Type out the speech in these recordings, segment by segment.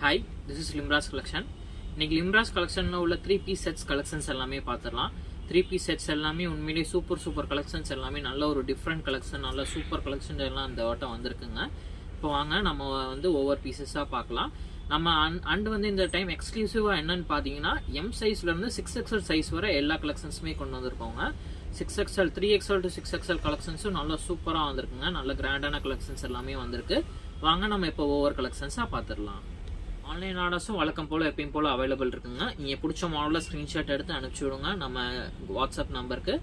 Hi, this is Limras collection. இன்னைக்கு லிம்ராஸ் கலெக்ஷனில் உள்ள 3 பீஸ் செட்ஸ் கலெக்ஷன்ஸ் எல்லாமே பார்த்துடலாம். 3 பீஸ் செட்ஸ் எல்லாமே உண்மையிலேயே சூப்பர் கலெக்ஷன்ஸ் எல்லாமே நல்ல ஒரு டிஃப்ரெண்ட் கலெக்ஷன், நல்ல சூப்பர் கலெக்ஷன் எல்லாம் இந்த வட்டம் வந்திருக்குங்க. இப்போ வாங்க நம்ம வந்து ஒவ்வொரு பீசஸாக பார்க்கலாம். நம்ம அண்ட் வந்து இந்த டைம் எக்ஸ்க்ளூசிவாக என்னன்னு பார்த்தீங்கன்னா எம் சைஸ்லேருந்து 6XL சைஸ் வரை எல்லா கலெக்ஷன்ஸுமே கொண்டு வந்திருக்கோங்க. 6XL 3XL to 6XL கலெக்ஷன்ஸும் நல்லா சூப்பராக வந்திருக்குங்க. நல்ல கிராண்டான கலெக்ஷன்ஸ் எல்லாமே வந்திருக்கு. வாங்க நம்ம இப்போ ஒவ்வொரு கலெக்ஷன்ஸாக பார்த்துடலாம். ஆன்லைன் ஆர்டர்ஸும் வழக்கம் போல் எப்பயும் போல் அவைலபிள் இருக்குங்க. நீங்கள் பிடிச்ச மாடலில் ஸ்க்ரீன்ஷாட் எடுத்து அனுப்பிச்சி விடுங்க நம்ம வாட்ஸ்அப் நம்பருக்கு.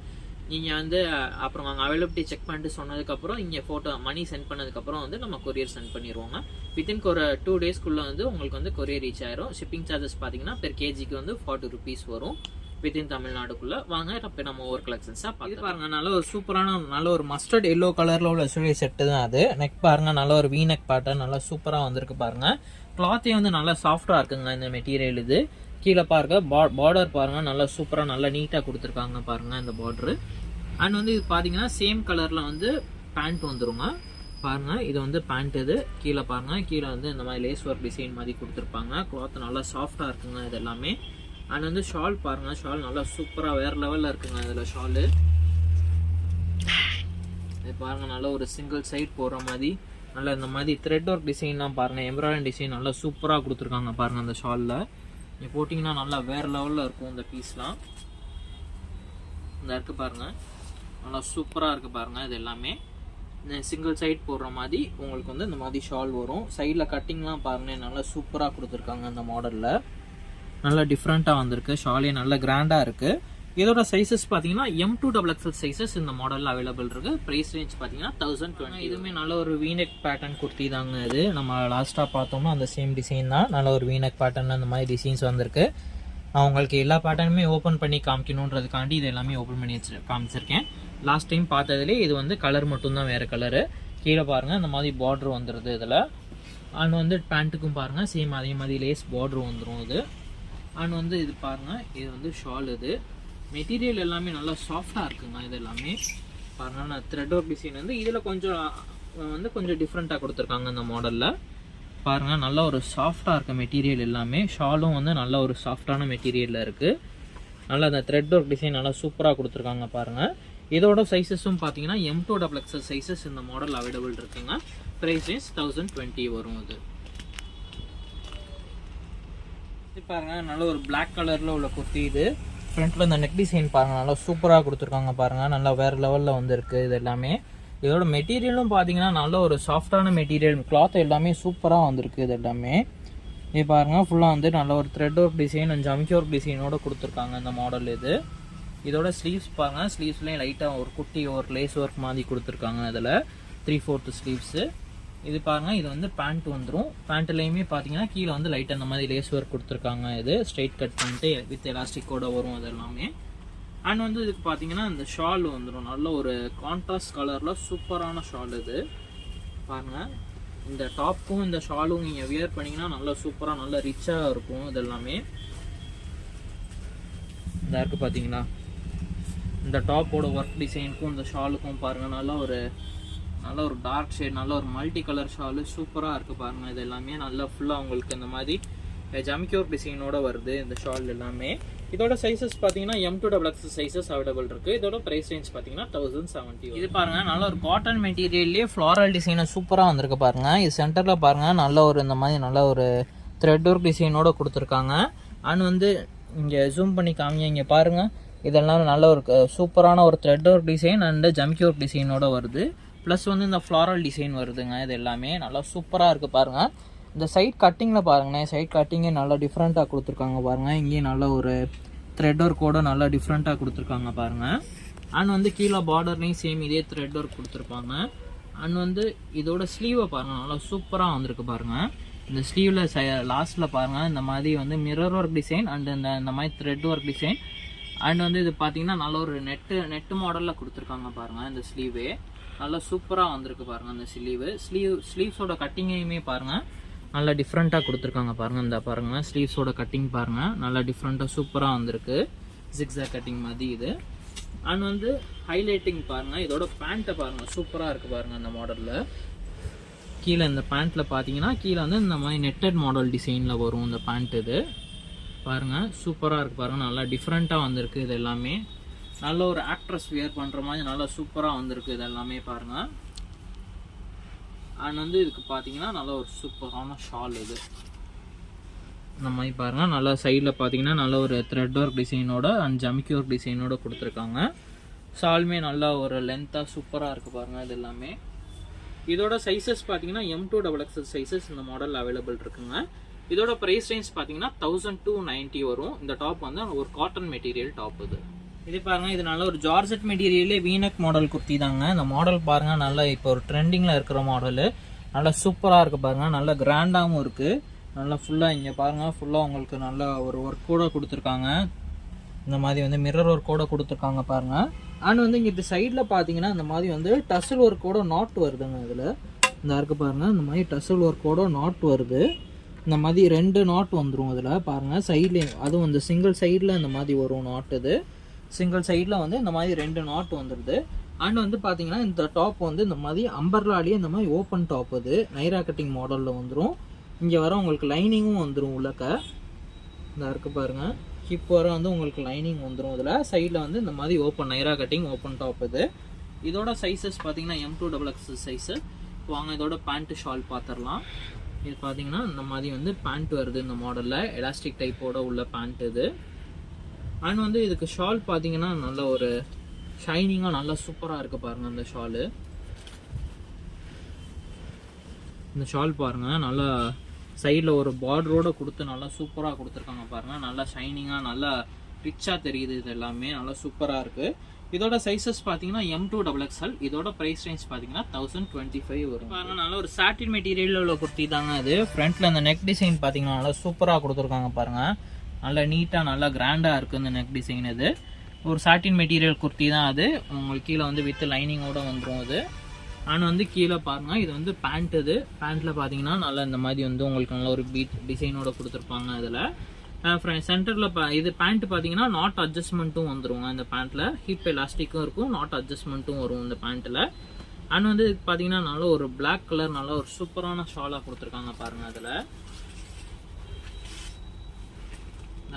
நீங்கள் வந்து அப்புறம் நாங்கள் அவைலபிலிட்டி செக் பண்ணிட்டு சொன்னதுக்கப்புறம் இங்கே ஃபோட்டோ மணி சென்ட் பண்ணதுக்கப்புறம் வந்து நம்ம கொரியர் சென்ட் பண்ணிடுவோங்க. வித்தின் ஒரு 2 டேஸ்க்குள்ளே வந்து உங்களுக்கு வந்து கொரியர் ரீச் ஆயிரும். ஷிப்பிங் சார்ஜஸ் பார்த்தீங்கன்னா பெர் கேஜிக்கு வந்து 40 rupees வரும் வித்தின் தமிழ்நாடுக்குள்ளே. வாங்க இப்போ நம்ம ஒவ்வொரு கலெக்ஷன்ஸாக பார்த்து பாருங்க. நல்ல ஒரு சூப்பரான நல்ல ஒரு மஸ்டர்ட் எல்லோ கலரில் உள்ள சுழி செட்டு தான் அது. நெக் பாருங்க, நல்ல ஒரு வீ நெக் பேட்டர்ன் நல்லா சூப்பராக வந்திருக்கு பாருங்க. கிளாத்தே வந்து நல்லா சாஃப்டாக இருக்குங்க இந்த மெட்டீரியல். இது கீழே பாருங்க, பார்டர் பாருங்க நல்லா சூப்பராக நல்லா நீட்டாக கொடுத்துருக்காங்க பாருங்க இந்த பார்டரு. அண்ட் வந்து இது பார்த்தீங்கன்னா சேம் கலரில் வந்து பேண்ட் வந்துருங்க பாருங்க. இது வந்து பேண்ட், இது கீழே பாருங்க, கீழே வந்து இந்த மாதிரி லேஸ் ஒர்க் டிசைன் மாதிரி கொடுத்துருப்பாங்க. கிளாத் நல்லா சாஃப்டாக இருக்குங்க இது எல்லாமே. அண்ட் வந்து ஷால் பாருங்க, ஷால் நல்லா சூப்பராக வேற லெவலில் இருக்குங்க இதில் ஷாலு. இது பாருங்க, நல்ல ஒரு சிங்கிள் சைட் போடுற மாதிரி நல்லா இந்த மாதிரி த்ரெட் ஒர்க் டிசைன்லாம் பாருங்க, எம்ப்ராய்டரி டிசைன் நல்லா சூப்பராக கொடுத்துருக்காங்க பாருங்க அந்த ஷாலில். நீங்கள் போட்டிங்கன்னா நல்லா வேற லெவலில் இருக்கும் இந்த பீஸ்லாம். இந்த இருக்கு பாருங்க, நல்லா சூப்பராக இருக்கு பாருங்க. இது எல்லாமே இந்த சிங்கிள் சைட் போடுற மாதிரி உங்களுக்கு வந்து இந்த மாதிரி ஷால் வரும். சைடில் கட்டிங்லாம் பாருங்க நல்லா சூப்பராக கொடுத்துருக்காங்க இந்த மாடலில். நல்லா டிஃப்ரெண்ட்டாக வந்திருக்கு. ஷாலே நல்லா கிராண்டாக இருக்குது. இதோட சைஸஸ் பார்த்தீங்கன்னா M2XXL சைஸஸ் இந்த மாடலில் அவைலபிள் இருக்குது. ப்ரைஸ் ரேஞ்ச் பார்த்தீங்கன்னா 1020. இதுவுமே நல்ல ஒரு வீனெக் பேட்டர்ன் குர்த்தி தாங்க இது. நம்ம லாஸ்ட்டாக பார்த்தோம்னா அந்த சேம் டிசைன் தான். நல்ல ஒரு வீனெக் பேட்டர்ன் அந்த மாதிரி டிசைன்ஸ் வந்திருக்கு. நான் உங்களுக்கு எல்லா பேட்டர்னுமே ஓப்பன் பண்ணி காமிக்கணுன்றதுக்காண்டி இது எல்லாமே ஓப்பன் பண்ணி காமிச்சிருக்கேன். லாஸ்ட் டைம் பார்த்ததுலேயே இது வந்து கலர் மட்டும்தான் வேறு கலரு. கீழே பாருங்கள் இந்த மாதிரி பார்ட்ரு வந்துடுது இதில். அண்ட் வந்து பேண்ட்டுக்கும் பாருங்கள் சேம் அதே மாதிரி லேஸ் பார்ட்ரு வந்துடும் இது. அண்ட் வந்து இது பாருங்கள், இது வந்து ஷால். இது மெட்டீரியல் எல்லாமே நல்லா சாஃப்டாக இருக்குங்க. இது எல்லாமே பாருங்கள், நான் த்ரெட் ஒர்க் டிசைன் வந்து இதில் கொஞ்சம் டிஃப்ரெண்ட்டாக கொடுத்துருக்காங்க இந்த மாடலில் பாருங்கள். நல்ல ஒரு சாஃப்டாக இருக்க மெட்டீரியல் எல்லாமே. ஷாலும் வந்து நல்ல ஒரு சாஃப்டான மெட்டீரியலில் இருக்குது. நல்லா அந்த த்ரெட் ஒர்க் டிசைன் நல்லா சூப்பராக கொடுத்துருக்காங்க பாருங்கள். இதோட சைஸஸும் பார்த்தீங்கன்னா M2XXL சைஸஸ் இந்த மாடல் அவைலபிள் இருக்குங்க. ப்ரைஸ் ரேஞ்ச் 1020 வரும். இது பாருங்க, நல்ல ஒரு பிளாக் கலரில் உள்ள குர்த்தி. இது ஃப்ரண்ட்டில் இந்த நெக் டிசைன் பாருங்கள் நல்லா சூப்பராக கொடுத்துருக்காங்க பாருங்கள். நல்லா வேறு லெவலில் வந்துருக்கு இது எல்லாமே. இதோட மெட்டீரியலும் பார்த்தீங்கன்னா நல்ல ஒரு சாஃப்டான மெட்டீரியல். கிளாத் எல்லாமே சூப்பராக வந்திருக்கு இது எல்லாமே. இது பாருங்கள், ஃபுல்லாக வந்து நல்ல ஒரு த்ரெட் ஒர்க் டிசைன் அண்ட் ஜம்கி ஒர்க் டிசைனோட கொடுத்துருக்காங்க இந்த மாடல். இதோட ஸ்லீவ்ஸ் பாருங்கள், ஸ்லீவ்ஸ்லேயும் லைட்டாக ஒரு குட்டி ஒரு லேஸ் ஒர்க் மாதிரி கொடுத்துருக்காங்க. இதில் 3/4 ஸ்லீவ்ஸு. இது பாருங்கள், இது வந்து பேண்ட் வந்துடும். பேண்ட்லேயுமே பார்த்தீங்கன்னா கீழே வந்து லைட்டாக அந்த மாதிரி லேஸ் ஒர்க் கொடுத்துருக்காங்க. இது ஸ்ட்ரைட் கட் பண்ணிட்டு வித் எலாஸ்டிக்கோட வரும் அது எல்லாமே. அண்ட் வந்து இதுக்கு பார்த்தீங்கன்னா இந்த ஷால் வந்துடும். நல்ல ஒரு கான்ட்ராஸ்ட் கலரில் சூப்பரான ஷால் இது பாருங்கள். இந்த டாப்பும் இந்த ஷாலும் நீங்கள் வியர் பண்ணிங்கன்னா நல்லா சூப்பராக நல்லா ரிச்சாக இருக்கும் இது எல்லாமே. இந்த இருக்குது பார்த்தீங்களா, இந்த டாப்போட ஒர்க் டிசைனுக்கும் இந்த ஷாலுக்கும் பாருங்கள் நல்ல ஒரு டார்க் ஷேட், நல்ல ஒரு மல்டி கலர் ஷாலு சூப்பராக இருக்குது பாருங்கள். இது எல்லாமே நல்லா ஃபுல்லாக உங்களுக்கு இந்த மாதிரி ஜம்கி ஒர்க் டிசைனோட வருது இந்த ஷால் எல்லாமே. இதோட சைஸஸ் பார்த்தீங்கன்னா M2XXL சைஸஸ் அவைலபிள் இருக்குது. இதோட ப்ரைஸ் ரேஞ்ச் பார்த்தீங்கன்னா 1070. இது பாருங்கள், நல்ல ஒரு காட்டன் மெட்டீரியல்லேயே ஃப்ளாரல் டிசைனை சூப்பராக வந்திருக்கு பாருங்கள். இது சென்டரில் பாருங்கள் நல்ல ஒரு இந்த மாதிரி நல்ல ஒரு த்ரெட் ஒர்க் டிசைனோட கொடுத்துருக்காங்க. அண்ட் வந்து இங்கே ஜூம் பண்ணி காமிங்க, இங்கே பாருங்கள். இதெல்லாம் நல்ல ஒரு சூப்பரான ஒரு த்ரெட் ஒர்க் டிசைன் அண்ட் ஜம்கி ஒர்க் டிசைனோட வருது. ப்ளஸ் வந்து இந்த ஃப்ளாரல் டிசைன் வருதுங்க. இது எல்லாமே நல்லா சூப்பராக இருக்குது பாருங்கள். இந்த சைட் கட்டிங்கில் பாருங்கண்ணே, சைட் கட்டிங்கே நல்லா டிஃப்ரெண்ட்டாக கொடுத்துருக்காங்க பாருங்கள். இங்கேயும் நல்ல ஒரு த்ரெட் ஒர்க்கோட நல்லா டிஃப்ரெண்ட்டாக கொடுத்துருக்காங்க பாருங்கள். அண்ட் வந்து கீழே பார்டர்லேயும் சேம் இதே த்ரெட் ஒர்க் கொடுத்துருப்பாங்க. அண்ட் வந்து இதோட ஸ்லீவை பாருங்கள் நல்லா சூப்பராக வந்திருக்கு பாருங்கள். இந்த ஸ்லீவில் லாஸ்ட்டில் பாருங்கள் இந்த மாதிரி வந்து மிரர் ஒர்க் டிசைன் அண்ட் இந்த மாதிரி த்ரெட் ஒர்க் டிசைன். அண்ட் வந்து இது பார்த்தீங்கன்னா நல்ல ஒரு நெட்டு மாடலில் கொடுத்துருக்காங்க பாருங்கள். இந்த ஸ்லீவே நல்லா சூப்பராக வந்திருக்கு பாருங்கள். அந்த ஸ்லீவ்ஸோட கட்டிங்கையுமே பாருங்கள் நல்லா டிஃப்ரெண்ட்டாக கொடுத்துருக்காங்க பாருங்கள். இந்த பாருங்கள் ஸ்லீவ்ஸோட கட்டிங் பாருங்கள் நல்லா டிஃப்ரெண்ட்டாக சூப்பராக வந்திருக்கு, ஜிக்ஸாக் கட்டிங் மாதிரி இது. அண்ட் வந்து ஹைலைட்டிங் பாருங்கள், இதோட பேண்ட்டை பாருங்கள் சூப்பராக இருக்குது பாருங்கள் அந்த மாடலில். கீழே இந்த பேண்ட்டில் பார்த்தீங்கன்னா கீழே வந்து இந்த மாதிரி நெட்டட் மாடல் டிசைனில் வரும் இந்த பேண்ட். இது பாருங்கள் சூப்பராக இருக்குது பாருங்கள், நல்லா டிஃப்ரெண்ட்டாக வந்திருக்கு. இது எல்லாமே நல்ல ஒரு ஆக்ட்ரஸ் வியர் பண்ணுற மாதிரி நல்லா சூப்பராக வந்திருக்கு இது எல்லாமே பாருங்கள். அண்ட் வந்து இதுக்கு பார்த்தீங்கன்னா நல்ல ஒரு சூப்பரான ஷால். இது இந்த மாதிரி பாருங்கள், நல்லா சைடில் பார்த்தீங்கன்னா நல்ல ஒரு த்ரெட் ஒர்க் டிசைனோட அண்ட் ஜமிக்கி ஒர்க் டிசைனோட கொடுத்துருக்காங்க. ஷாலுமே நல்லா ஒரு லென்த்தாக சூப்பராக இருக்குது பாருங்கள் இது எல்லாமே. இதோட சைஸஸ் பார்த்தீங்கன்னா M2XXL சைஸஸ் இந்த மாடல் அவைலபிள் இருக்குங்க. இதோட ப்ரைஸ் ரேஞ்ச் பார்த்தீங்கன்னா 1290 வரும். இந்த டாப் வந்து ஒரு காட்டன் மெட்டீரியல் டாப். இது பாருங்க, இது நல்ல ஒரு ஜார்ஜெட் மெட்டீரியல்லே வீனக் மாடல் குர்த்தி தாங்க. இந்த மாடல் பாருங்க, நல்லா இப்போ ஒரு ட்ரெண்டிங்கில் இருக்கிற மாடலு, நல்லா சூப்பராக இருக்குது பாருங்க, நல்லா கிராண்டாகவும் இருக்குது. நல்லா ஃபுல்லாக இங்கே பாருங்க, ஃபுல்லாக உங்களுக்கு நல்ல ஒரு ஒர்க் கூட கொடுத்துருக்காங்க. இந்த மாதிரி வந்து மிரர் ஒர்க்கோட கொடுத்துருக்காங்க பாருங்க. அண்ட் வந்து இங்கே இந்த சைடில் பார்த்தீங்கன்னா இந்த மாதிரி வந்து டசல் ஒர்க்கோட நாட் வருதுங்க. இதில் இந்த இருக்குது பாருங்க, இந்த மாதிரி டசல் ஒர்க்கோட நாட் வருது. இந்த மாதிரி 2 நாட் வந்துடும் இதில் பாருங்கள். சைட்லேயும் அதுவும் இந்த சிங்கிள் சைடில் இந்த மாதிரி வரும் நாட். இது சிங்கிள் சைடில் வந்து இந்த மாதிரி 2 நாட் வந்துடுது. அண்ட் வந்து பார்த்தீங்கன்னா இந்த டாப் வந்து இந்த மாதிரி அம்பர்லாலேயே இந்த மாதிரி ஓப்பன் டாப். இது நைரா கட்டிங் மாடலில் வந்துடும். இங்கே வர உங்களுக்கு லைனிங்கும் வந்துடும் உள்ளக்க. இந்த இருக்குது பாருங்கள், ஹிப் வர வந்து உங்களுக்கு லைனிங் வந்துடும். இதில் சைடில் வந்து இந்த மாதிரி open Naira cutting open top. இதோட சைஸஸ் பார்த்தீங்கன்னா M2XXL சைஸு. வாங்க இதோட பேண்ட்டு ஷால் பார்த்துடலாம். இது பார்த்தீங்கன்னா இந்த மாதிரி வந்து பேண்ட் வருது இந்த மாடலில், எலாஸ்டிக் டைப்போட உள்ள பேண்ட் இது. அண்ட் வந்து இதுக்கு ஷால் பார்த்தீங்கன்னா நல்ல ஒரு ஷைனிங்காக நல்லா சூப்பராக இருக்குது பாருங்கள். அந்த ஷாலு, இந்த ஷால் பாருங்கள், நல்லா சைடில் ஒரு பார்டரோடு கொடுத்து நல்லா சூப்பராக கொடுத்துருக்காங்க பாருங்கள். நல்லா ஷைனிங்காக நல்லா ரிச்சாக தெரியுது. இது எல்லாமே நல்லா சூப்பராக இருக்குது. இதோட சைஸஸ் பார்த்தீங்கன்னா M2XXL. இதோட ப்ரைஸ் ரேஞ்ச் பார்த்தீங்கன்னா 1025 வரும் பாருங்கள். நல்ல ஒரு சாட்டின் மெட்டீரியலில் உள்ள குர்த்தி தாங்க இது. ஃப்ரண்ட்டில் அந்த நெக் டிசைன் பார்த்தீங்கன்னா நல்லா சூப்பராக கொடுத்துருக்காங்க பாருங்கள். நல்லா நீட்டாக நல்லா கிராண்டாக இருக்குது இந்த நெக் டிசைன். இது ஒரு சாட்டின் மெட்டீரியல் குர்த்தி தான். அது உங்களுக்கு கீழே வந்து வித் லைனிங்கோடு வந்துடும் அது. ஆனால் வந்து கீழே பாருங்கள், இது வந்து பேண்ட். இது பேண்ட்டில் பார்த்தீங்கன்னா நல்லா இந்த மாதிரி வந்து உங்களுக்கு நல்ல ஒரு பீட் டிசைனோட கொடுத்துருப்பாங்க. அதில் சென்டரில் இது பேண்ட் பார்த்தீங்கன்னா நாட் அட்ஜஸ்ட்மெண்ட்டும் வந்துருங்க. இந்த பேண்ட்டில் ஹிப் எலாஸ்டிக்கும் இருக்கும், நாட் அட்ஜஸ்ட்மெண்ட்டும் வரும் இந்த பேண்ட்டில். அண்ட் வந்து இது பார்த்தீங்கன்னா நல்ல ஒரு பிளாக் கலர் நல்ல ஒரு சூப்பரான ஷாலாக கொடுத்துருக்காங்க பாருங்கள். அதில்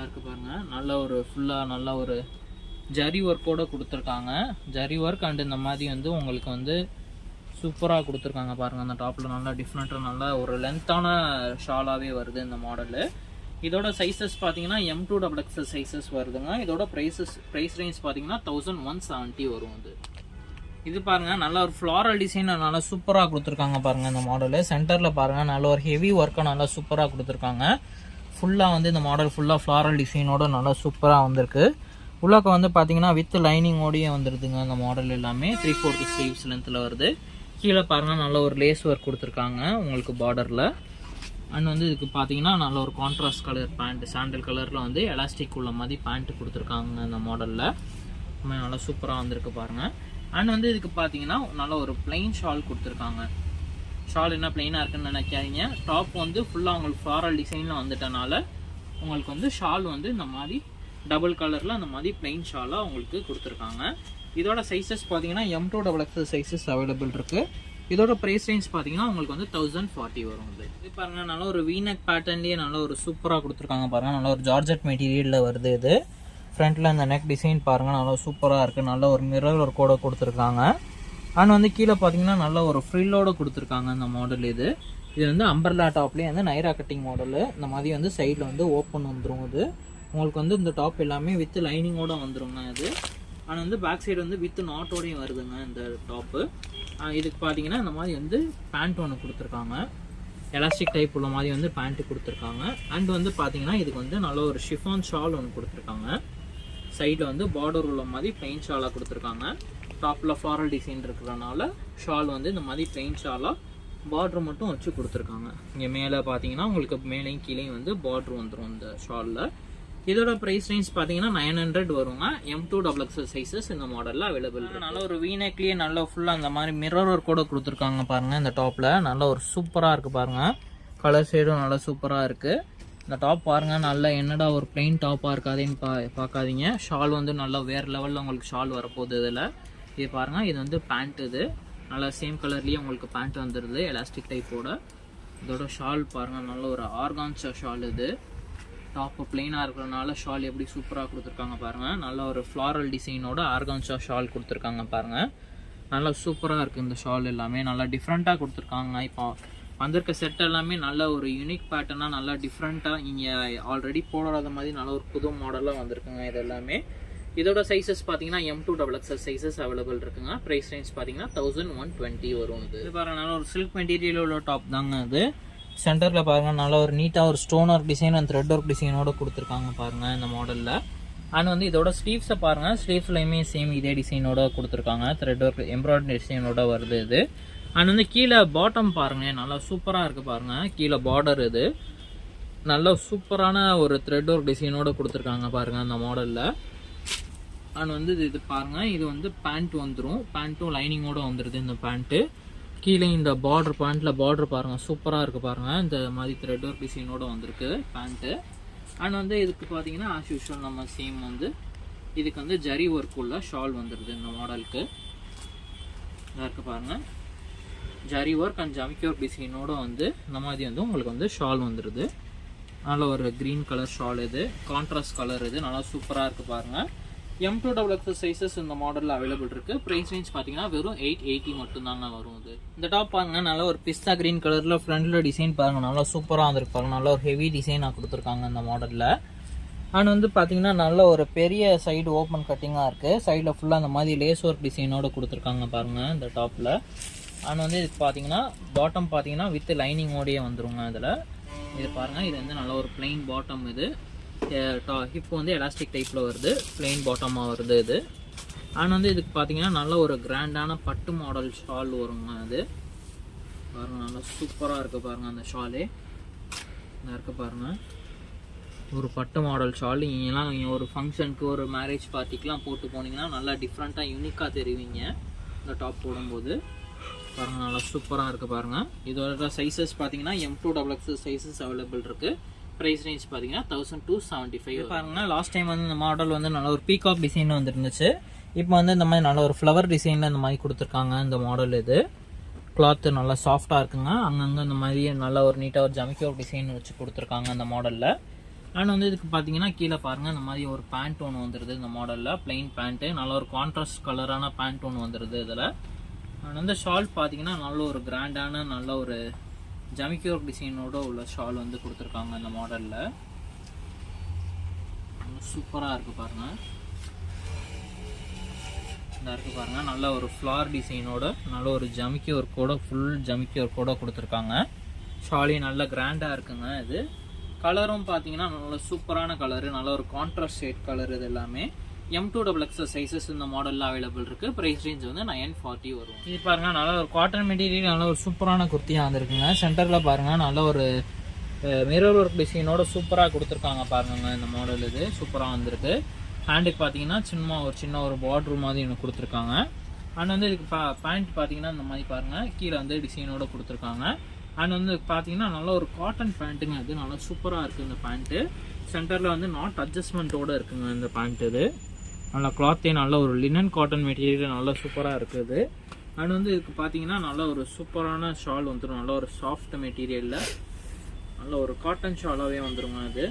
இருக்கு பாருங்கள், நல்ல ஒரு ஃபுல்லாக நல்ல ஒரு ஜரி ஒர்க்கோடு கொடுத்துருக்காங்க. ஜரி ஒர்க் அண்ட் இந்த மாதிரி வந்து உங்களுக்கு வந்து சூப்பராக கொடுத்துருக்காங்க பாருங்கள். அந்த டாப்பில் நல்லா டிஃப்ரெண்ட்டாக நல்லா ஒரு லென்த்தான ஷாலாகவே வருது இந்த மாடலு. இதோட சைஸஸ் பார்த்தீங்கன்னா M2XXL சைஸஸ் வருதுங்க. இதோட ப்ரைஸ் ரேஞ்ச் பார்த்தீங்கன்னா 1170 வரும். இது பாருங்கள், நல்லா ஒரு ஃப்ளாரல் டிசைன் நல்லா சூப்பராக கொடுத்துருக்காங்க பாருங்கள். இந்த மாடலு சென்டரில் பாருங்கள், நல்ல ஒரு ஹெவி ஒர்க்கை நல்லா சூப்பராக கொடுத்துருக்காங்க. ஃபுல்லாக வந்து இந்த மாடல் ஃபுல்லாக ஃப்ளாரல் டிசைனோட நல்லா சூப்பராக வந்திருக்கு. உள்ளாக்க வந்து பார்த்தீங்கன்னா வித் லைனிங்கோடையே வந்துடுதுங்க. இந்த மாடல் எல்லாமே 3/4 ஸ்லீவ்ஸ் லென்த்தில் வருது. கீழே பாருங்கள், நல்ல ஒரு லேஸ் ஒர்க் கொடுத்துருக்காங்க உங்களுக்கு பார்டரில். அண்ட் வந்து இதுக்கு பார்த்தீங்கன்னா நல்ல ஒரு கான்ட்ராஸ்ட் கலர் பேண்ட், சாண்டல் கலரில் வந்து எலாஸ்டிக் உள்ள மாதிரி பேண்ட்டு கொடுத்துருக்காங்க இந்த மாடலில். நல்லா சூப்பராக வந்திருக்கு பாருங்கள். அண்ட் வந்து இதுக்கு பார்த்தீங்கன்னா நல்ல ஒரு பிளைன் ஷால் கொடுத்துருக்காங்க. ஷால் என்ன பிளைனாக இருக்குன்னு நினைக்காதீங்க. டாப் வந்து ஃபுல்லாக உங்களுக்கு ஃப்ளாரல் டிசைனில் வந்துட்டனால உங்களுக்கு வந்து ஷால் வந்து இந்த மாதிரி டபுள் கலரில் அந்த மாதிரி பிளைன் ஷாலாக உங்களுக்கு கொடுத்துருக்காங்க. இதோட சைஸஸ் பார்த்தீங்கன்னா M2XXL சைஸஸ் அவைலபிள் இருக்குது. இதோட ப்ரைஸ் ரேஞ்ச் பார்த்தீங்கன்னா உங்களுக்கு வந்து 1040 வரும். இது பாருங்கள், நல்ல ஒரு வீனக் பேட்டர்ன்லேயே நல்ல ஒரு சூப்பராக கொடுத்துருக்காங்க பாருங்கள். நல்ல ஒரு ஜார்ஜெட் மெட்டீரியலில் வருது. இது ஃப்ரண்ட்டில் இந்த நெக் டிசைன் பாருங்கள், நல்லா சூப்பராக இருக்குது. நல்ல ஒரு மிரர் ஒர்க்கோட கொடுத்துருக்காங்க. அண்ட் வந்து கீழே பார்த்தீங்கன்னா நல்ல ஒரு ஃப்ரில்லோடு கொடுத்துருக்காங்க இந்த மாடல். இது வந்து அம்பர்லா டாப்லேயே வந்து நைரா கட்டிங் மாடலு. இந்த மாதிரி வந்து சைடில் வந்து ஓப்பன் வந்துடும். இது உங்களுக்கு வந்து இந்த டாப் எல்லாமே வித் லைனிங்கோட வந்துருங்க. இது ஆனால் வந்து பேக் சைடு வந்து வித் நாட்டோடையும் வருதுங்க இந்த டாப்பு. இதுக்கு பார்த்தீங்கன்னா இந்த மாதிரி வந்து பேண்ட் ஒன்று கொடுத்துருக்காங்க, எலாஸ்டிக் டைப் உள்ள மாதிரி வந்து பேண்ட்டு கொடுத்துருக்காங்க. அண்ட் வந்து பார்த்தீங்கன்னா இதுக்கு வந்து நல்ல ஒரு ஷிஃபான் ஷால் ஒன்று கொடுத்துருக்காங்க. சைடில் வந்து பார்டர் உள்ள மாதிரி பிளெயின் ஷாலாக கொடுத்துருக்காங்க. டாப்பில் ஃப்ளாரல் டிசைன் இருக்கிறனால ஷால் வந்து இந்த மாதிரி பிளெயின் ஷாலாக பார்டர் மட்டும் வச்சு கொடுத்துருக்காங்க. இங்கே மேலே பார்த்தீங்கன்னா உங்களுக்கு மேலேயும் கீழேயும் வந்து பார்டர் வந்துடும் இந்த ஷாலில். இதோட ப்ரைஸ் ரேஞ்ச் பார்த்தீங்கன்னா 900 வருங்க. M2XXL சைஸஸ் இந்த மாடலில் அவைலபிள். நல்ல ஒரு வீனக்லேயே நல்லா ஃபுல்லாக அந்த மாதிரி மிரர் ஒர்க் கூட கொடுத்துருக்காங்க பாருங்கள். இந்த டாப்பில் நல்ல ஒரு சூப்பராக இருக்குது பாருங்கள். கலர் ஷேடும் நல்லா சூப்பராக இருக்குது. இந்த டாப் பாருங்கள், நல்லா என்னடா ஒரு பிளெயின் டாப்பாக இருக்காதுன்னு பார்க்காதீங்க. ஷால் வந்து நல்லா வேறு லெவலில் உங்களுக்கு ஷால் வரப்போகுது. இதில் இது பாருங்கள், இது வந்து பேண்ட். இது நல்லா சேம் கலர்லேயே உங்களுக்கு பேண்ட் வந்துடுது எலாஸ்டிக் டைப்போட. இதோட ஷால் பாருங்கள், நல்ல ஒரு ஆர்கான்ஸா ஷால். இது டாப்பு பிளெயினாக இருக்கிறதுனால ஷால் எப்படி சூப்பராக கொடுத்துருக்காங்க பாருங்கள். நல்ல ஒரு ஃப்ளாரல் டிசைனோட ஆர்கான்ஸா ஷால் கொடுத்துருக்காங்க பாருங்கள். நல்லா சூப்பராக இருக்குது இந்த ஷால் எல்லாமே, நல்லா டிஃப்ரெண்ட்டாக கொடுத்துருக்காங்க. இப்போ வந்திருக்க செட் எல்லாமே நல்ல ஒரு யூனிக் பேட்டர்னாக நல்லா டிஃப்ரெண்ட்டாக இங்கே ஆல்ரெடி போடாத மாதிரி நல்ல ஒரு புது மாடலாக வந்திருக்குங்க இது எல்லாமே. இதோட சைஸஸ் பார்த்தீங்கன்னா M2XXL சைஸஸ் அவைலபிள் இருக்குங்க. ப்ரைஸ் ரேஞ்ச் பார்த்தீங்கன்னா 1120 வரும். இது பாருங்கள், நல்ல ஒரு சில்க் மெட்டீரியல் உள்ள டாப் தாங்க இது. சென்டரில் பாருங்கள், நல்லா ஒரு நீட்டாக ஒரு stone work design and thread work டிசைனோட கொடுத்துருக்காங்க பாருங்கள் இந்த மாடலில். அண்ட் வந்து இதோட ஸ்லீவ்ஸை பாருங்கள், ஸ்லீவ்ஸ்லையுமே சேம் இதே டிசைனோட கொடுத்துருக்காங்க, த்ரெட் ஒர்க் எம்ப்ராய்டரி டிசைனோட வருது இது. அண்ட் வந்து கீழே பாட்டம் பாருங்கள், நல்லா சூப்பராக இருக்குது பாருங்கள். கீழே பார்டர் இது நல்லா சூப்பரான ஒரு த்ரெட் ஒர்க் டிசைனோட கொடுத்துருக்காங்க பாருங்கள் அந்த மாடலில். அண்ட் வந்து இது பாருங்கள், இது வந்து பேண்ட் வந்துடும், பேண்ட்டும் லைனிங்கோட வந்துடுது இந்த பேண்ட்டு. கீழே இந்த பார்டர் பேண்ட்டில் பார்டர் பாருங்கள் சூப்பராக இருக்குது பாருங்கள். இந்த மாதிரி த்ரெட் ஒர்க் டிசைனோட வந்திருக்கு பேண்ட்டு. அண்ட் வந்து இதுக்கு பார்த்தீங்கன்னா ஆஸ் யூஷுவல் நம்ம சேம் வந்து இதுக்கு வந்து ஜரி ஒர்க் உள்ள ஷால் வந்துடுது இந்த மாடலுக்கு. இருக்கு பாருங்கள், ஜரி ஒர்க் அண்ட் ஜமிக்கி ஒர்க் டிசைனோட வந்து இந்த மாதிரி வந்து உங்களுக்கு வந்து ஷால் வந்துடுது. நல்ல ஒரு க்ரீன் கலர் ஷால், இது கான்ட்ராஸ்ட் கலர், இது நல்லா சூப்பராக இருக்குது பாருங்கள். M2XXL சைஸஸ் இந்த மாடலில் அவைலபிள் இருக்குது. ப்ரைஸ் ரேஞ்ச் பார்த்தீங்கன்னா வெறும் 880 மட்டும்தாங்க வரும். இது இந்த டாப் பாருங்கள், நல்லா ஒரு பிஸ்தா க்ரீன் கலரில் ஃப்ரண்டில் டிசைன் பாருங்கள் நல்லா சூப்பராக வந்துருக்கு பாருங்கள். நல்லா ஒரு ஹெவி டிசைனாக கொடுத்துருக்காங்க இந்த மாடலில். அண்ட் வந்து பார்த்தீங்கன்னா நல்ல ஒரு பெரிய சைடு ஓப்பன் கட்டிங்காக இருக்குது. சைடில் ஃபுல்லாக அந்த மாதிரி லேஸ் ஒர்க் டிசைனோட கொடுத்துருக்காங்க பாருங்கள் இந்த டாப்பில். அண்ட் வந்து இதுக்கு பார்த்தீங்கன்னா பாட்டம் பார்த்தீங்கன்னா வித் லைனிங்கோடையே வந்துருங்க இதில். இது பாருங்கள், இது வந்து நல்ல ஒரு பிளெயின் பாட்டம். இது ஹிப் வந்து எலாஸ்டிக் டைப்பில் வருது, பிளெயின் பாட்டமாக வருது இது. அண்ட் வந்து இதுக்கு பார்த்தீங்கன்னா நல்ல ஒரு கிராண்டான பட்டு மாடல் ஷால் வருங்க. அது பாருங்கள் நல்லா சூப்பராக இருக்குது பாருங்கள் அந்த ஷாலே. இதாக இருக்குது பாருங்கள், ஒரு பட்டு மாடல் ஷால். இங்கெல்லாம் நீங்கள் ஒரு ஃபங்க்ஷனுக்கு ஒரு மேரேஜ் பார்ட்டிக்கெலாம் போட்டு போனீங்கன்னா நல்லா டிஃப்ரெண்ட்டாக யூனிக்காக தெரிவிங்க இந்த டாப் போடும்போது. பாருங்கள் நல்லா சூப்பராக இருக்குது பாருங்கள். இதோட சைஸஸ் பார்த்தீங்கன்னா M2XXL சைஸஸ் அவைலபிள் இருக்குது. ப்ரைஸ் ரேஞ்ச் பார்த்தீங்கன்னா 1275 பாருங்கன்னா. லாஸ்ட் டைம் வந்து இந்த மாடல் வந்து நல்ல ஒரு பீகாக் டிசைன் வந்துருந்துச்சு. இப்போ வந்து இந்த மாதிரி நல்ல ஒரு ஃப்ளவர் டிசைனில் இந்த மாதிரி கொடுத்துருக்காங்க இந்த மாடல். இது கிளாத்து நல்லா சாஃப்டாக இருக்குங்க. அங்கங்கே இந்த மாதிரி நல்ல ஒரு நீட்டாக ஒரு ஜமிக்கி ஒரு டிசைன் வச்சு கொடுத்துருக்காங்க இந்த மாடலில். அண்ட் வந்து இதுக்கு பார்த்தீங்கன்னா கீழே பாருங்கள் இந்த மாதிரி ஒரு பேண்ட் ஒன்று வந்துடுது இந்த மாடலில், பிளெயின் பேண்ட்டு. நல்ல ஒரு கான்ட்ராஸ்ட் கலரான பேண்ட் ஒன்று வந்துடுது இதில். அண்ட் வந்து ஷால் பார்த்தீங்கன்னா நல்ல ஒரு கிராண்டான நல்ல ஒரு ஜமிக்கி ஒர்க் டிசைனோட உள்ள ஷால் வந்து கொடுத்துருக்காங்க இந்த மாடலில். சூப்பராக இருக்குது பாருங்கள். இந்த இருக்குது பாருங்கள், நல்ல ஒரு ஃப்ளார் டிசைனோட நல்ல ஒரு ஜமிக்கி ஒர்க்கோட ஃபுல் ஜமிக்கி ஒர்க்கோட கொடுத்துருக்காங்க. ஷாலே நல்ல கிராண்டாக இருக்குங்க. இது கலரும் பார்த்தீங்கன்னா நல்ல சூப்பரான கலரு, நல்ல ஒரு கான்ட்ராஸ்ட் ஷேட் கலர். இது எல்லாமே M2XXL சைஸஸ் இந்த மாடலில் அவைலபிள் இருக்குது. ப்ரைஸ் ரேஞ்ச் வந்து 940 வரும். இது பாருங்கள், நல்ல ஒரு காட்டன் மெட்டீரியல், நல்ல ஒரு சூப்பரான குர்த்தியாக வந்துருக்குங்க. சென்டரில் பாருங்கள் நல்ல ஒரு மிரர் ஒர்க் டிசைனோட சூப்பராக கொடுத்துருக்காங்க பாருங்க இந்த மாடல். இது சூப்பராக வந்திருக்கு. ஹேண்டுக்கு பார்த்தீங்கன்னா சின்ன ஒரு பார்டர் மாதிரி எனக்கு கொடுத்துருக்காங்க. அண்ட் வந்து இதுக்கு பேண்ட் பார்த்தீங்கன்னா இந்த மாதிரி பாருங்கள் கீழே வந்து டிசைனோட கொடுத்துருக்காங்க. அண்ட் வந்து பார்த்தீங்கன்னா நல்ல ஒரு காட்டன் பேண்ட்டுங்க. இது நல்லா சூப்பராக இருக்குது இந்த பேண்ட்டு. சென்டரில் வந்து நாட் அட்ஜஸ்ட்மெண்ட்டோடு இருக்குங்க இந்த பேண்ட். இது நல்லா கிளாத்தே நல்ல ஒரு லினன் காட்டன் மெட்டீரியல் நல்லா சூப்பராக இருக்குது. அண்ட் வந்து இதுக்கு பார்த்தீங்கன்னா நல்ல ஒரு சூப்பரான ஷால் வந்துடும். நல்ல ஒரு சாஃப்ட் மெட்டீரியலில் நல்ல ஒரு காட்டன் ஷாலாகவே வந்துடுங்க. அது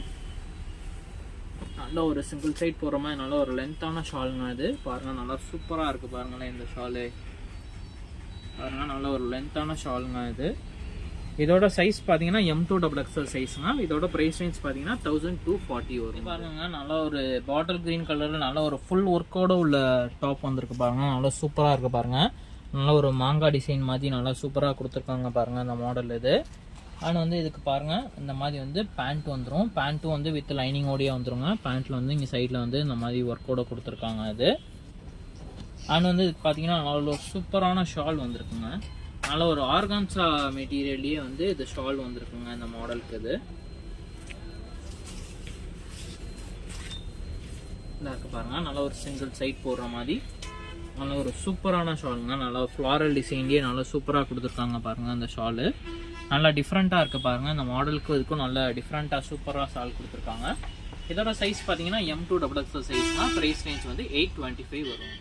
நல்ல ஒரு சிங்கிள் சைட் போகிற மாதிரி நல்ல ஒரு லென்த்தான ஷாலுங்க. இது பாருங்கள் நல்லா சூப்பராக இருக்குது பாருங்களேன் இந்த ஷாலு. பாருங்கள் நல்ல ஒரு லென்த்தான ஷாலுங்க. இது இதோட சைஸ் பார்த்தீங்கன்னா M2XXL சைஸுங்க. இதோட ப்ரைஸ் ரேஞ்ச் பார்த்தீங்கன்னா 1240 வரும். பாருங்க நல்லா ஒரு பாட்டில் க்ரீன் கலரில் நல்ல ஒரு ஃபுல் ஒர்க்கோட உள்ள டாப் வந்திருக்கு பாருங்க. நல்லா சூப்பராக இருக்குது பாருங்க. நல்லா ஒரு மாங்காய் டிசைன் மாதிரி நல்லா சூப்பராக கொடுத்துருக்காங்க பாருங்க இந்த மாடல். இது ஆனால் வந்து இதுக்கு பாருங்கள் இந்த மாதிரி வந்து பேண்ட் வந்துடும். பேண்ட்டும் வந்து வித் லைனிங்கோடையே வந்துருங்க. பேண்ட்டில் வந்து இங்கே சைடில் வந்து இந்த மாதிரி ஒர்க்கோட கொடுத்துருக்காங்க. இது ஆனால் வந்து இதுக்கு பார்த்தீங்கன்னா நல்ல ஒரு சூப்பரான ஷால் வந்துருக்குங்க. நல்ல ஒரு ஆர்கான்ஸா மெட்டீரியல்லையே வந்து இது ஷால் வந்துருக்குங்க இந்த மாடலுக்கு. இது இருக்கு பாருங்க நல்ல ஒரு சிங்கிள் சைட் போடுற மாதிரி நல்ல ஒரு சூப்பரான ஷாலுங்க. நல்லா ஃப்ளாரல் டிசைன்லேயே நல்லா சூப்பராக கொடுத்துருக்காங்க பாருங்க அந்த ஷாலு. நல்லா டிஃப்ரெண்ட்டாக இருக்குது பாருங்கள் இந்த மாடலுக்கும் இதுக்கும் நல்லா டிஃப்ரெண்ட்டாக சூப்பராக ஷால் கொடுத்துருக்காங்க. இதோட சைஸ் பார்த்தீங்கன்னா M2XXL சைஸ்னால் ப்ரைஸ் ரேஞ்ச் வந்து 825 வரும்.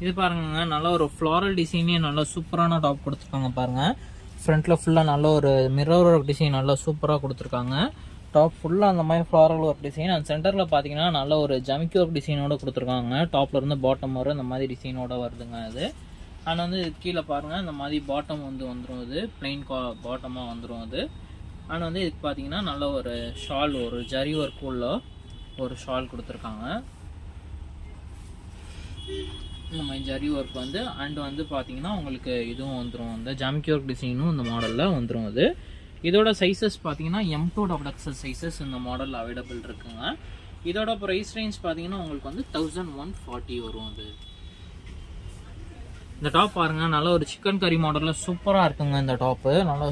இது பாருங்க, நல்ல ஒரு ஃப்ளாரல் டிசைனே நல்ல சூப்பரான டாப் கொடுத்துருக்காங்க பாருங்க. ஃப்ரண்ட்ல ஃபுல்லாக நல்ல ஒரு மிரர் ஒர்க் டிசைன் நல்லா சூப்பராக கொடுத்துருக்காங்க. டாப் ஃபுல்லாக அந்த மாதிரி ஃப்ளாரல் ஒர்க் டிசைன். அந்த சென்டரில் பார்த்தீங்கன்னா நல்ல ஒரு ஜமிக்கி ஒர்க் டிசைனோட கொடுத்துருக்காங்க. டாப்ல இருந்து பாட்டம் வரும் இந்த மாதிரி டிசைனோட வருதுங்க அது. ஆனால் வந்து கீழே பாருங்கள் இந்த மாதிரி பாட்டம் வந்து வந்துடும். இது பிளெயின் பாட்டமாக வந்துடும் அது. ஆனால் வந்து இதுக்கு பார்த்தீங்கன்னா நல்ல ஒரு ஷால், ஒரு ஜரி ஒர்க் உள்ள ஒரு ஷால் கொடுத்துருக்காங்க. இந்த மாதிரி ஜரி ஒர்க் வந்து அண்ட் வந்து பார்த்தீங்கன்னா உங்களுக்கு இதுவும் வந்துடும், இந்த ஜாமிக்கி ஒர்க் டிசைனும் இந்த மாடலில் வந்துடும் அது. இதோட சைஸஸ் பார்த்தீங்கன்னா M2XXL சைஸஸ் இந்த மாடல் அவைலபிள் இருக்குங்க. இதோட ப்ரைஸ் ரேஞ்ச் பார்த்தீங்கன்னா உங்களுக்கு வந்து 1140 வரும் அது. இந்த டாப் பாருங்க, நல்ல ஒரு சிக்கன் கறி மாடலில் சூப்பராக இருக்குங்க. இந்த டாப்பு நல்லா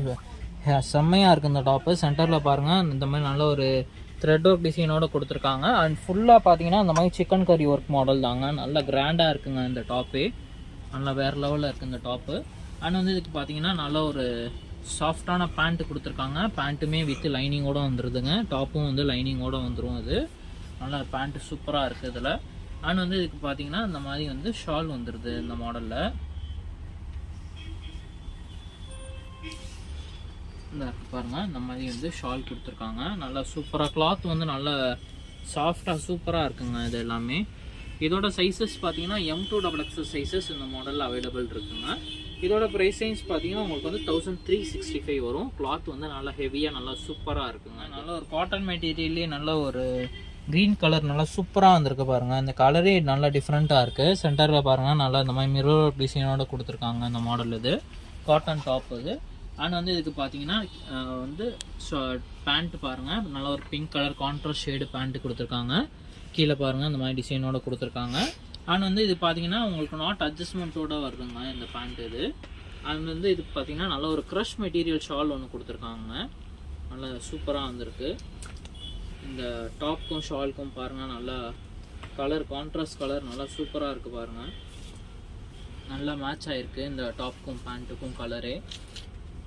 செம்மையாக இருக்குது. இந்த டாப்பு சென்டரில் பாருங்கள் இந்த மாதிரி நல்ல ஒரு த்ரெட் ஒர்க் டிசைனோட கொடுத்துருக்காங்க. அண்ட் ஃபுல்லாக பார்த்தீங்கன்னா இந்த மாதிரி சிக்கன் கறி ஒர்க் மாடல் தாங்க. நல்லா கிராண்டாக இருக்குங்க இந்த டாப்பு. நல்லா வேறு லெவலில் இருக்குது இந்த டாப்பு. அண்ட் வந்து இதுக்கு பார்த்தீங்கன்னா நல்ல ஒரு சாஃப்டான பேண்ட் கொடுத்துருக்காங்க. பேண்ட்டுமே வித் லைனிங்கோட வந்துடுதுங்க. டாப்பும் வந்து லைனிங்கோட வந்துடும். அது நல்லா பேண்ட்டு சூப்பராக இருக்குது இதில். அண்ட் வந்து இதுக்கு பார்த்தீங்கன்னா இந்த மாதிரி வந்து ஷால் வந்துடுது இந்த மாடலில். இந்த பாருங்க, இந்த மாதிரி வந்து ஷால் கொடுத்துருக்காங்க. நல்லா சூப்பராக கிளாத் வந்து நல்லா சாஃப்டாக சூப்பராக இருக்குங்க இது எல்லாமே. இதோட சைஸஸ் பார்த்தீங்கன்னா M2XXL சைஸஸ் இந்த மாடலில் அவைலபிள் இருக்குங்க. இதோட ப்ரைஸ் ரேஞ்ச் பார்த்தீங்கன்னா உங்களுக்கு வந்து 1365 வரும். கிளாத் வந்து நல்லா ஹெவியாக நல்லா சூப்பராக இருக்குங்க. நல்ல ஒரு காட்டன் மெட்டீரியல்லே நல்ல ஒரு க்ரீன் கலர் நல்லா சூப்பராக வந்திருக்கு பாருங்கள். இந்த கலரே நல்லா டிஃப்ரெண்ட்டாக இருக்குது. சென்டரில் பாருங்கள் நல்லா இந்த மாதிரி மிரர் டிசைனோட கொடுத்துருக்காங்க இந்த மாடல். இது காட்டன் டாப் இது. அண்ட் வந்து இதுக்கு பார்த்தீங்கன்னா வந்து பேண்ட் பாருங்கள், நல்ல ஒரு pink colour contrast shade pant கொடுத்துருக்காங்க. கீழே பாருங்கள் இந்த மாதிரி டிசைனோட கொடுத்துருக்காங்க. அண்ட் வந்து இது பார்த்தீங்கன்னா உங்களுக்கு நாட் அட்ஜஸ்ட்மெண்ட்டோட வருதுங்க இந்த பேண்ட் இது. அண்ட் வந்து இதுக்கு பார்த்தீங்கன்னா நல்ல ஒரு க்ரஷ் மெட்டீரியல் ஷால் ஒன்று கொடுத்துருக்காங்க. நல்லா சூப்பராக வந்திருக்கு. இந்த டாப்க்கும் ஷால்க்கும் பாருங்கள் நல்லா கலர் கான்ட்ராஸ்ட் கலர் நல்லா சூப்பராக இருக்குது பாருங்கள். நல்லா மேட்ச் ஆகிருக்கு இந்த டாப்க்கும் பேண்ட்டுக்கும் கலரே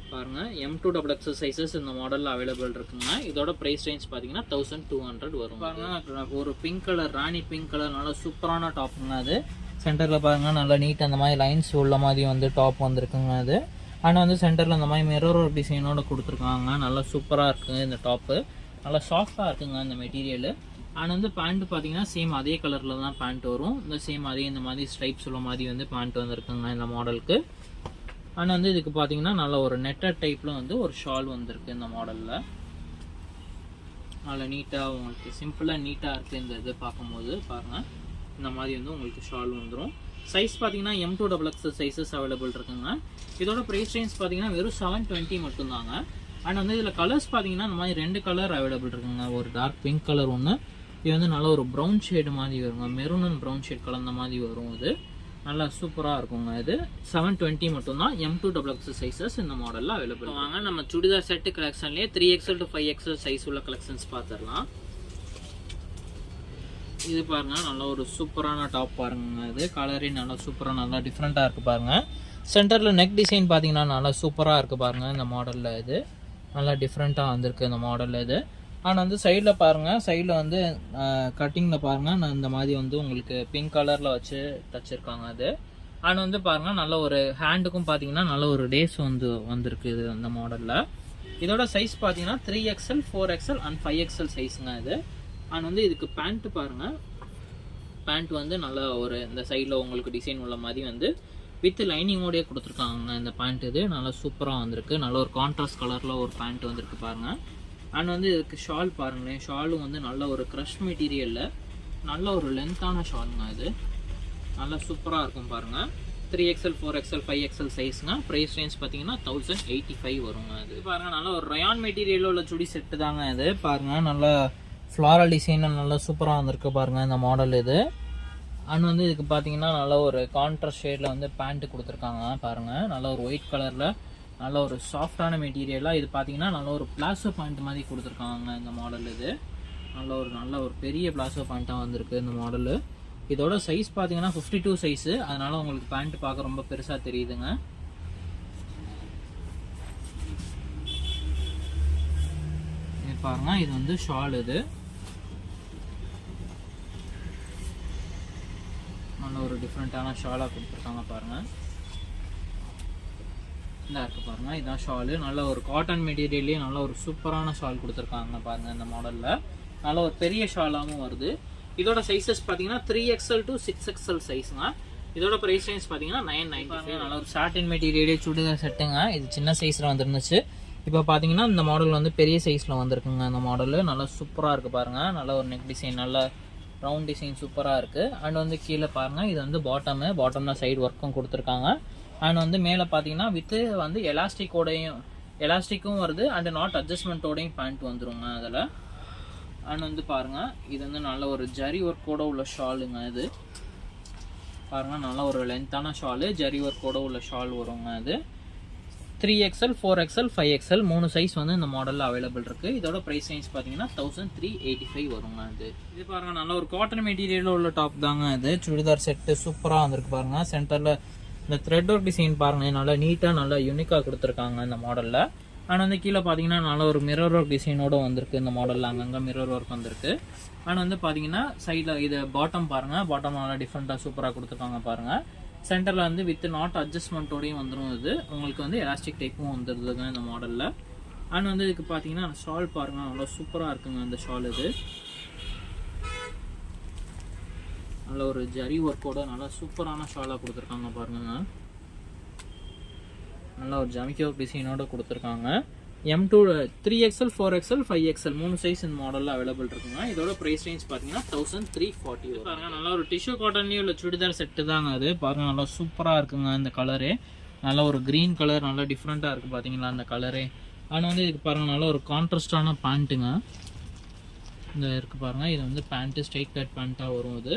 பாருங்கள். M2XXL சைஸஸ் இந்த மாடலில் அவைலபிள் இருக்குங்க. இதோட ப்ரைஸ் ரேஞ்ச் பார்த்தீங்கன்னா 1200 வரும். பாருங்கள் ஒரு பிங்க் கலர், ராணி பிங்க் கலர் நல்லா சூப்பரான டாப்புங்க அது. சென்டரில் பாருங்கள் நல்லா நீட் அந்த மாதிரி லைன்ஸ் உள்ள மாதிரி வந்து டாப் வந்துருக்குங்க அது. ஆனால் வந்து சென்டரில் அந்த மாதிரி மிரர் ஒர்க் டிசைனோட கொடுத்துருக்காங்க. நல்லா சூப்பராக இருக்குங்க இந்த டாப்பு. நல்லா சாஃப்டாக இருக்குங்க இந்த மெட்டீரியல். அண்ட் வந்து பேண்ட்டு பார்த்தீங்கன்னா சேம் அதே கலரில் தான் பேண்ட் வரும். இந்த சேம் அதே இந்த மாதிரி ஸ்ட்ரைப்ஸ் உள்ள மாதிரி வந்து பேண்ட் வந்துருக்குங்க இந்த மாடலுக்கு. அண்ட் வந்து இதுக்கு பார்த்தீங்கன்னா நல்ல ஒரு நெட்டட் டைப்பில் வந்து ஒரு ஷால் வந்திருக்கு இந்த மாடலில். நல்லா நீட்டாக உங்களுக்கு சிம்பிளாக நீட்டாக இருக்குது இந்த இது பார்க்கும்போது பாருங்கள். இந்த மாதிரி வந்து உங்களுக்கு ஷால் வந்துடும். சைஸ் பார்த்தீங்கன்னா M2XXL சைஸஸ் அவைலபிள் இருக்குங்க. இதோட ப்ரைஸ் ரேஞ்ச் பார்த்தீங்கன்னா வெறும் 720 மட்டும்தாங்க. அண்ட் வந்து இதில் கலர்ஸ் பார்த்தீங்கன்னா இந்த மாதிரி 2 கலர் அவைலபிள் இருக்குங்க. ஒரு டார்க் பிங்க் கலர் ஒன்று, இது வந்து நல்ல ஒரு ப்ரௌன் ஷேடு மாதிரி வருங்க. மெரூன் அண்ட் ப்ரௌன் ஷேட் கலந்த மாதிரி வரும். இது நல்லா சூப்பராக இருக்குங்க. இது 720 மட்டும்தான். M2XXL சைஸஸ் இந்த மாடலில் அவைலபிள். வாங்க நம்ம சுடிதார் செட்டு கலெக்ஷன்லேயே 3XL to 5XL சைஸ் உள்ள கலெக்ஷன்ஸ் பார்த்துடலாம். இது பாருங்க, நல்ல ஒரு சூப்பரான டாப் பாருங்க. இது கலரே நல்லா சூப்பராக நல்லா டிஃப்ரெண்ட்டாக இருக்குது பாருங்கள். சென்டரில் நெக் டிசைன் பார்த்தீங்கன்னா நல்லா சூப்பராக இருக்குது பாருங்கள் இந்த மாடலில். இது நல்லா டிஃப்ரெண்ட்டாக வந்திருக்கு இந்த மாடலில் இது. ஆனால் வந்து சைடில் பாருங்கள், சைடில் வந்து கட்டிங்கில் பாருங்கள் நான் இந்த மாதிரி வந்து உங்களுக்கு பிங்க் கலரில் வச்சு தச்சிருக்காங்க அது. ஆனால் வந்து பாருங்கள் நல்ல ஒரு ஹேண்டுக்கும் பார்த்தீங்கன்னா நல்ல ஒரு டேஸ் வந்து வந்திருக்கு இது அந்த மாடலில். இதோட சைஸ் பார்த்தீங்கன்னா 3XL, 4XL அண்ட் 5XL சைஸுங்க இது. ஆனால் வந்து இதுக்கு பேண்ட்டு பாருங்கள், பேண்ட் வந்து நல்ல ஒரு இந்த சைடில் உங்களுக்கு டிசைன் உள்ள மாதிரி வந்து வித் லைனிங்கோடய கொடுத்துருக்காங்க இந்த பேண்ட். இது நல்லா சூப்பராக வந்திருக்கு. நல்ல ஒரு கான்ட்ராஸ்ட் கலரில் ஒரு பேண்ட் வந்திருக்கு பாருங்கள். அண்ட் வந்து இதுக்கு ஷால் பாருங்களேன், ஷாலும் வந்து நல்ல ஒரு க்ரஷ் மெட்டீரியலில் நல்ல ஒரு லென்த்தான ஷாலுங்க. இது நல்லா சூப்பராக இருக்கும் பாருங்கள். 3XL, 4XL, 5XL சைஸுங்க. Price range பார்த்தீங்கன்னா 1085 வருங்க. இது பாருங்கள் நல்ல ஒரு ரயான் மெட்டீரியலில் உள்ள சுடி செட்டு தாங்க இது. பாருங்கள் நல்லா ஃப்ளாரல் டிசைனில் நல்லா சூப்பராக வந்திருக்கு பாருங்கள் இந்த மாடல் இது. அண்ட் வந்து இதுக்கு பார்த்தீங்கன்னா நல்ல ஒரு கான்ட்ராஸ்ட் ஷேடில் வந்து பேண்ட்டு கொடுத்துருக்காங்க பாருங்கள். நல்ல ஒரு ஒயிட் கலரில் நல்ல ஒரு சாஃப்டான மெட்டீரியலாக. இது பார்த்தீங்கன்னா நல்ல ஒரு பிளாசோ பேண்ட் மாதிரி கொடுத்துருக்காங்க இந்த மாடல். இது நல்ல ஒரு பெரிய பிளாசோ பேண்ட்டாக வந்திருக்கு இந்த மாடலு. இதோட சைஸ் பார்த்தீங்கன்னா 52 சைஸு. அதனால் உங்களுக்கு பேண்ட் பார்க்க ரொம்ப பெருசாக தெரியுதுங்க. இது பாருங்கள், இது வந்து ஷால். இது நல்ல ஒரு டிஃப்ரெண்ட்டான ஷாலாக கொடுத்துருக்காங்க பாருங்கள். இந்த இருக்குது பாருங்கள், இதுதான் ஷாலு. நல்ல ஒரு காட்டன் மெட்டீரியல்லே நல்ல ஒரு சூப்பரான ஷால் கொடுத்துருக்காங்க பாருங்கள். இந்த மாடலில் நல்ல ஒரு பெரிய ஷாலாகவும் வருது. இதோட சைஸஸ் பார்த்தீங்கன்னா 3XL to 6XL சைஸுங்க. இதோட ப்ரைஸ் ரேஞ்ச் பார்த்தீங்கன்னா 995. நல்ல ஒரு சாட்டின் மெட்டீரியலே சுடிதார் செட்டுங்க. இது சின்ன சைஸில் வந்துருந்துச்சு. இப்போ பார்த்தீங்கன்னா இந்த மாடல் வந்து பெரிய சைஸில் வந்திருக்குங்க. இந்த மாடலு நல்லா சூப்பராக இருக்குது பாருங்கள். நல்ல ஒரு நெக் டிசைன், நல்ல ரவுண்ட் டிசைன் சூப்பராக இருக்குது. அண்ட் வந்து கீழே பாருங்கள், இது வந்து பாட்டமில் சைடு ஒர்க்கும் கொடுத்துருக்காங்க. அண்ட் வந்து மேலே பார்த்தீங்கன்னா வித்து வந்து எலாஸ்டிக்கும் வருது அண்ட் நாட் அட்ஜஸ்ட்மெண்ட்டோடையும் பேண்ட் வந்துருங்க அதில். அண்ட் வந்து பாருங்கள், இது வந்து நல்ல ஒரு ஜரி ஒர்க்கோட உள்ள ஷாலுங்க. இது பாருங்கள், நல்ல ஒரு லென்த்தான ஷாலு, ஜரி ஒர்க்கோட உள்ள ஷால் வருங்க. இது 3XL 4XL 5XL 3 சைஸ் வந்து இந்த மாடலில் அவைலபிள் இருக்குது. இதோட ப்ரைஸ் ரேஞ்ச் பார்த்தீங்கன்னா 1385 வருங்க. இது பாருங்கள், நல்ல ஒரு காட்டன் மெட்டீரியலில் உள்ள டாப் தாங்க. இது சுடிதார் செட்டு சூப்பராக வந்திருக்கு பாருங்கள். சென்டரில் இந்த த்ரெட் ஒர்க் டிசைன் பாருங்கள், நல்லா நீட்டாக நல்லா யூனிக்காக கொடுத்துருக்காங்க இந்த மாடலில். ஆனால் வந்து கீழே பார்த்தீங்கன்னா நல்ல ஒரு மிரர் ஒர்க் டிசைனோடு வந்திருக்கு இந்த மாடலில். அங்கங்கே மிரர் ஒர்க் வந்திருக்கு. ஆனால் வந்து பார்த்தீங்கன்னா சைடில் இது பாட்டம் பாருங்கள், பாட்டம் நல்லா டிஃப்ரெண்ட்டாக சூப்பராக கொடுத்துருக்காங்க பாருங்கள். சென்டரில் வந்து வித் நாட் அட்ஜஸ்ட்மெண்ட்டோடையும் வந்துடும். இது உங்களுக்கு வந்து எலாஸ்டிக் டைப்பும் வந்துடுதுங்க இந்த மாடலில். அண்ட் வந்து இதுக்கு பார்த்தீங்கன்னா ஷால் பாருங்கள், நல்லா சூப்பராக இருக்குங்க இந்த ஷால். இது நல்ல ஒரு ஜரி ஒர்க்கோட நல்லா சூப்பரான ஷாலாக கொடுத்துருக்காங்க பாருங்க. நல்லா ஒரு ஜமிக்கி ஒர்க் டிசைனோட கொடுத்துருக்காங்க. M2 3XL 4XL 5XL 3 size இந்த மாடலில் அவைலபிள் இருக்குங்க. இதோட ப்ரைஸ் ரேஞ்ச் பார்த்தீங்கன்னா 1340 பாருங்க. நல்லா ஒரு டிஷ்யூ காட்டன்லேயும் உள்ள சுடிதார் செட்டு தாங்க அது. பாருங்கள், நல்லா சூப்பராக இருக்குங்க இந்த கலரு. நல்ல ஒரு க்ரீன் கலர், நல்லா டிஃப்ரெண்ட்டாக இருக்குது பார்த்தீங்களா அந்த கலரே. ஆனால் வந்து இதுக்கு பாருங்கள், நல்ல ஒரு கான்ட்ராஸ்டான பேண்ட்டுங்க. இந்த இருக்குது பாருங்கள், இது வந்து பேண்ட்டு ஸ்ட்ரைட் கட் பேண்ட்டாக வரும் இது.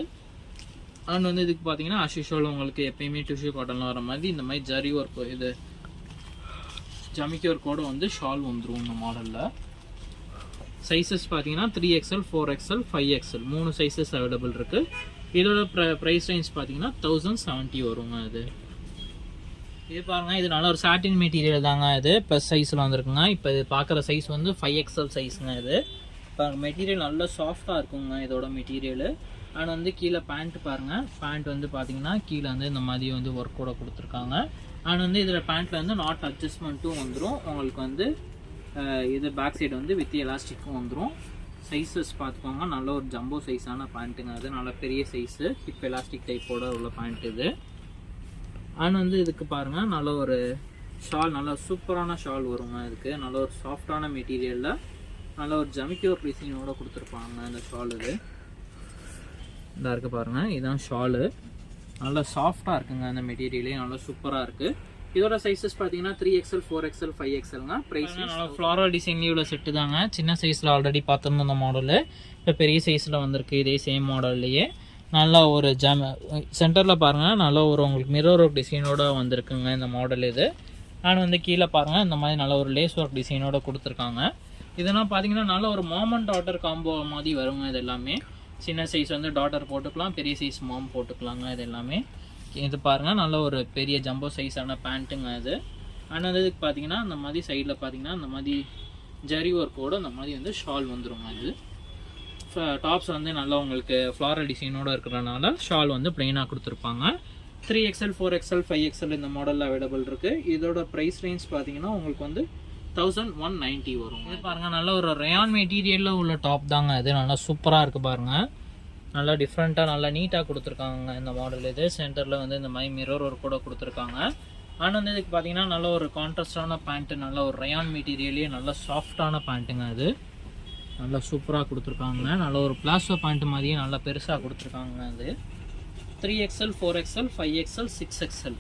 அண்ட் வந்து இதுக்கு பார்த்தீங்கன்னா அஷிஷோல் உங்களுக்கு எப்பயுமே டிஷ்யூ காட்டனில் வர மாதிரி இந்த மாதிரி ஜரி ஒர்க், இது ஜமிக்கி ஒர்க்கோடு வந்து ஷால் வந்துடும் இந்த மாடலில். சைஸஸ் பார்த்தீங்கன்னா 3XL 4XL 5XL 3 sizes available இருக்குது. இதோட ப்ரைஸ் ரேஞ்ச் பார்த்தீங்கன்னா 1070 வருங்க. இது பாருங்கள், இது நல்ல ஒரு சாட்டின் மெட்டீரியல் தாங்க. இது ப்ளஸ் சைஸில் வந்துருக்குங்க. இப்போ இது பார்க்குற சைஸ் வந்து 5XL சைஸுங்க. இது இப்போ மெட்டீரியல் நல்லா சாஃப்டாக இருக்குங்க இதோட மெட்டீரியலு. அண்ட் வந்து கீழே பேண்ட் பாருங்கள், பேண்ட் வந்து பார்த்தீங்கன்னா கீழே வந்து இந்த மாதிரி வந்து ஒர்க்கோட கொடுத்துருக்காங்க. அண்ட் வந்து இதில் பேண்ட்டில் வந்து நாட் அட்ஜஸ்ட்மெண்ட்டும் வந்துடும் உங்களுக்கு. வந்து இது பேக் சைடு வந்து வித் எலாஸ்டிக்கும் வந்துடும். சைஸஸ் பார்த்துக்கோங்க, நல்ல ஒரு ஜம்போ சைஸான பேண்ட்டுங்க. அது நல்ல பெரிய சைஸு, ஹிப் எலாஸ்டிக் டைப்போட உள்ள பேண்ட் இது. அண்ட் வந்து இதுக்கு பாருங்கள், நல்ல ஒரு ஷால், நல்ல சூப்பரான ஷால் வருங்க. இதுக்கு நல்ல ஒரு சாஃப்டான மெட்டீரியலில் நல்ல ஒரு ஜமிக்கி ஒரு டிசைனோட கொடுத்துருப்பாங்க இந்த ஷால். இது இதாக இருக்குது பாருங்கள், இதுதான் ஷாலு. நல்லா சாஃப்டாக இருக்குங்க அந்த மெட்டீரியலே, நல்லா சூப்பராக இருக்குது. இதோட சைஸஸ் பார்த்தீங்கன்னா 3XL 4XL 5XLங்க. ப்ரைஸ் நல்லா ஃப்ளாரல் டிசைன்லேயே உள்ள செட்டு தாங்க. சின்ன சைஸில் ஆல்ரெடி பார்த்துருந்தோம் அந்த மாடலு. இப்போ பெரிய சைஸில் வந்திருக்கு இதே சேம் மாடல்லையே. நல்லா ஒரு சென்டரில் பாருங்கள், நல்லா ஒரு உங்களுக்கு மிரர் ஒர்க் டிசைனோட வந்திருக்குங்க இந்த மாடல் இது. ஆனால் வந்து கீழே பாருங்கள், இந்த மாதிரி நல்ல ஒரு லேஸ் ஒர்க் டிசைனோட கொடுத்துருக்காங்க. இதெல்லாம் பார்த்தீங்கன்னா நல்ல ஒரு மாம் அண்ட் டாட்டர் காம்போ மாதிரி வருங்க. இது எல்லாமே சின்ன சைஸ் வந்து டாட்டர் போட்டுக்கலாம், பெரிய சைஸ் மாம் போட்டுக்கலாங்க. இது எல்லாமே இது பாருங்கள், நல்ல ஒரு பெரிய ஜம்போ சைஸான பேண்ட்டுங்க இது. ஆனால் வந்து இதுக்கு பார்த்தீங்கன்னா இந்த மாதிரி சைடில் பார்த்தீங்கன்னா இந்த மாதிரி ஜரி ஒர்க்கோட இந்த மாதிரி வந்து ஷால் வந்துருங்க. இது டாப்ஸ் வந்து நல்லா உங்களுக்கு ஃப்ளாரல் டிசைனோட இருக்கிறனால ஷால் வந்து பிளெயினாக கொடுத்துருப்பாங்க. 3XL 4XL 5XL இந்த மாடலில் அவைலபிள் இருக்குது. இதோட ப்ரைஸ் ரேஞ்ச் பார்த்தீங்கன்னா உங்களுக்கு வந்து 1190 வரும். இது பாருங்கள், நல்ல ஒரு ரயான் மெட்டீரியலில் உள்ள டாப் தாங்க. இது நல்லா சூப்பராக இருக்குது பாருங்கள். நல்லா டிஃப்ரெண்ட்டாக நல்லா நீட்டாக கொடுத்துருக்காங்க இந்த மாடல். இது சென்டரில் வந்து இந்த மாதிரி மிரர் ஒர்க் கூட கொடுத்துருக்காங்க. ஆனால் வந்து இதுக்கு பார்த்தீங்கன்னா நல்ல ஒரு கான்ட்ராஸ்டான பேண்ட்டு, நல்ல ஒரு ரயான் மெட்டீரியலே நல்ல சாஃப்டான பேண்ட்டுங்க. அது நல்லா சூப்பராக கொடுத்துருக்காங்க. நல்ல ஒரு பிளாசோ பேண்ட்டு மாதிரியே நல்லா பெருசாக கொடுத்துருக்காங்க. அது 3XL 4XL 5XL 6XL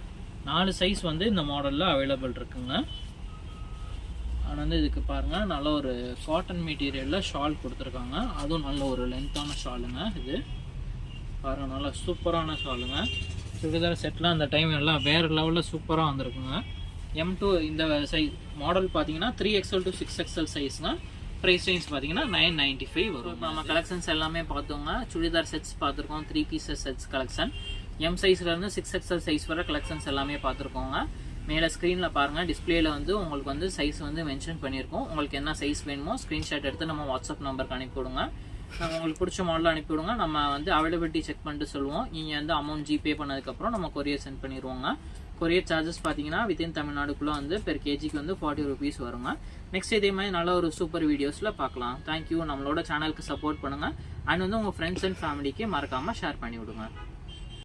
4 size வந்து இந்த மாடலில் அவைலபிள் இருக்குங்க. ஆனால் வந்து இதுக்கு பாருங்கள், நல்ல ஒரு காட்டன் மெட்டீரியலில் ஷால் கொடுத்துருக்காங்க. அதுவும் நல்ல ஒரு லென்த்தான ஷாலுங்க. இது பாருங்கள், நல்லா சூப்பரான ஷாலுங்க. சுடிதார் செட்லாம் அந்த டைம் எல்லாம் வேறு லெவலில் சூப்பராக வந்திருக்குங்க. M2 இந்த சைஸ் மாடல் பார்த்தீங்கன்னா 3XL to 6XL சைஸுங்க. Price range பார்த்தீங்கன்னா 995 வரும். இப்போ நம்ம கலெக்ஷன்ஸ் எல்லாமே பார்த்தோங்க. சுடிதார் செட்ஸ் பார்த்துருக்கோம், 3 pieces sets collection. M சைஸ்லேருந்து 6XL size வர கலெக்ஷன்ஸ் எல்லாமே பார்த்துருக்கோங்க. மேலே ஸ்க்ரீனில் பாருங்கள், டிஸ்பிளேல வந்து உங்களுக்கு வந்து சைஸ் வந்து மென்ஷன் பண்ணியிருக்கோம். உங்களுக்கு என்ன சைஸ் வேணுமோ ஸ்க்ரீன்ஷாட் எடுத்து நம்ம வாட்ஸ்அப் நம்பருக்கு அனுப்பிவிடுங்க. நம்ம உங்களுக்கு பிடிச்ச மாடலில் அனுப்பிவிடுங்க. நம்ம வந்து அவைலபிலிட்டி செக் பண்ணிட்டு சொல்லுவோம். நீங்கள் வந்து அமௌண்ட் ஜிபே பண்ணதுக்கப்புறம் நம்ம கொரியர் சென்ட் பண்ணிடுவோங்க. கொரியர் சார்ஜஸ் பார்த்தீங்கன்னா வித்தின் தமிழ்நாடுக்குள்ளே வந்து பெர் கேஜிக்கு வந்து 40 rupees வருங்க. நெக்ஸ்ட் இதே மாதிரி நல்ல ஒரு சூப்பர் வீடியோஸில் பார்க்கலாம். தேங்க்யூ. நம்மளோட சேனலுக்கு சப்போர்ட் பண்ணுங்கள். அண்ட் வந்து உங்கள் ஃப்ரெண்ட்ஸ் அண்ட் ஃபேமிலிக்கு மறக்காமல் ஷேர் பண்ணி விடுங்க.